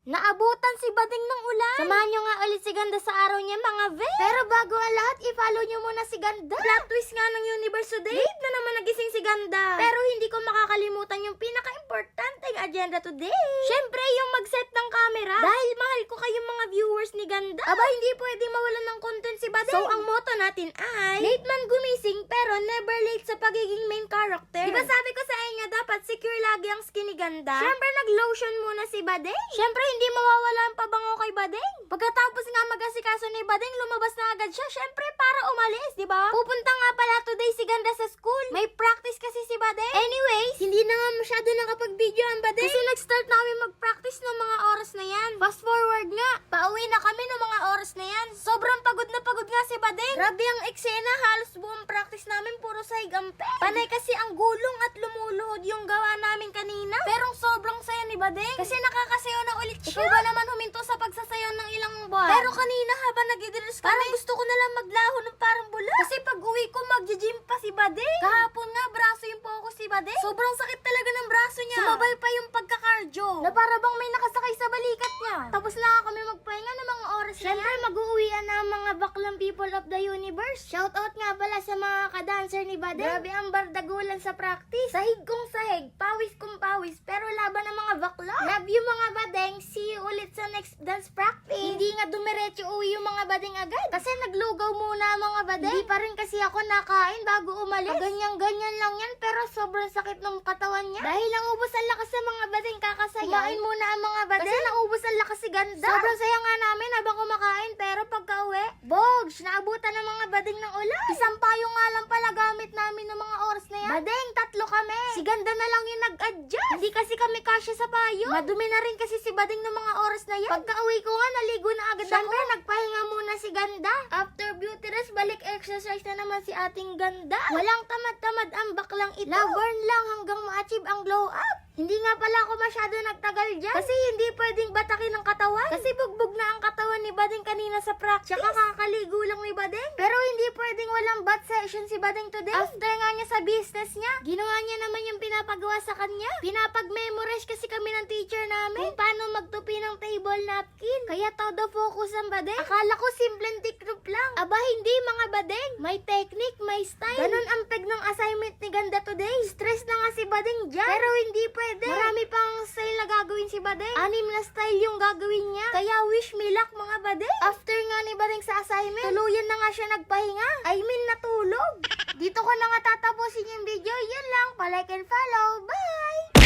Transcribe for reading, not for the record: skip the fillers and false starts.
Naabutan si Bading ng ulan. Samahan nyo nga ulit si Ganda sa araw niya, mga ve. Pero bago ang lahat, i-follow nyo muna si Ganda. Plot twist nga ng universe today. Late na naman nagising si Ganda. Pero hindi ko makakalimutan yung pinaka-importanteng agenda today. Syempre, yung mag-set ng camera. Dahil mahal ko kayong mga viewers ni Ganda. Aba, hindi pwedeng mawalan ng content si Bading. So, ang motto natin ay, late man gumising, pero never late sa pagiging main character. Diba sabi ko sa inyo, dapat secure lagi ang skin ni Ganda? Syempre, nag-lotion muna si Bading. Syempre, hindi mawawala ang pabango kay Bading. Pagkatapos nga mag-asikaso ni Bading, lumabas na agad siya. Syempre, para umalis, di ba? Pupunta nga pala today si Ganda sa school. May practice kasi si Bading. Anyways, hindi na nga masyado nakapag-video ang Bading. Kasi nag-start na kami mag-practice ng mga oras na yan. Fast forward nga, pauwi na kami ng mga oras na yan. Sobrang pagod na pagod nga si Bading. Grabe ang eksena, halos buong practice namin puro sahig ang pe. Panay kasi ang gulong at lumuluhod yung gawa namin kanina. Pero sobrang saya ni Bading. Kasi nakakasayaw na ulit siya. Ikaw ba naman huminto sa pagsasayaw ng ilang buwan? Pero kanina habang nag-idris kami, parang gusto ko na lang maglaho ng parang bula. Kasi pag uwi ko, mag-gym pa si Bading. Kahapon nga, braso yung focus si Bading. Sobrang sakit talaga ng braso niya. Sumabay pa yung pagka-cardio. Na para bang may nakasakay sa balikat niya. Tapos na kami magpahinga ng mga oras na yan. Siyempre, mag-uuwian na ang mga baklang people of the universe. Shoutout nga pala sa mga kadancer ni Bading. Grabe ang bardagulan sa practice. Sahig kong sahig, pawis kong pawis, pero laban ng mga bakla. Love you mga Bading. See you ulit sa next dance practice. Hindi nga dumiretso uwi yung mga Bading agad. Kasi naglugaw muna ang mga Bading. Hindi pa rin kasi ako nakain bago umalis. Ganyan-ganyan lang yan, pero sobrang sakit ng katawan niya. Dahil naubos ang lakas sa mga Bading kakasaya. Kumain muna ang mga Bading. Kasi naubos ang lakas si Ganda. Sobrang saya nga namin habang kumakain, pero pagka uwi, Bogs, naabutan ng mga Bading ng ulan. Isang payong nga lang pala gamit namin ng mga oras na yan. Bading, tatlo kami. Si Ganda na lang yung nag-adjust. Hindi kasi kami kasya sa payong. Madumi na rin kasi si Bading ng mga oras na yan. Pagka uwi ko nga, naligo na agad Siyempre, ako. Nagpahinga muna si Ganda. After beauty rest, balik exercise na naman si ating Ganda. Walang tamad-tamad ang baklang ito. Laburn lang hanggang ma-achieve ang glow up. Hindi nga pala ako masyado nagtagal dyan. Kasi hindi pwedeng batakin ang katawan. Kasi bugbog na ang katawan ni Bading kanina sa practice. Tsaka kakaligo lang ni Bading. Pero hindi pwedeng walang butt session si Bading today. After nga niya sa business niya, ginawa niya naman yung pinapagawa sa kanya. Pinapag-memorize kasi kami ng teacher namin kung paano magtupi ng table napkin. Kaya todo focus ang Bading. Akala ko simpleng tikrup lang. Aba hindi mga Bading. May technique, may style. Ganun ang peg ng assignment ni Ganda today. Stress na nga si Bading dyan. Pero hindi pwede. Marami pang style na gagawin si Bading. 6 na style yung gagawin niya. Kaya wish me luck mga Bading. After nga ni Bading sa assignment, tuluyan na nga siya nagpahinga. I mean natulog. Dito ko na nga tatapusin yung video. Yan lang. Pa-like and follow. Bye!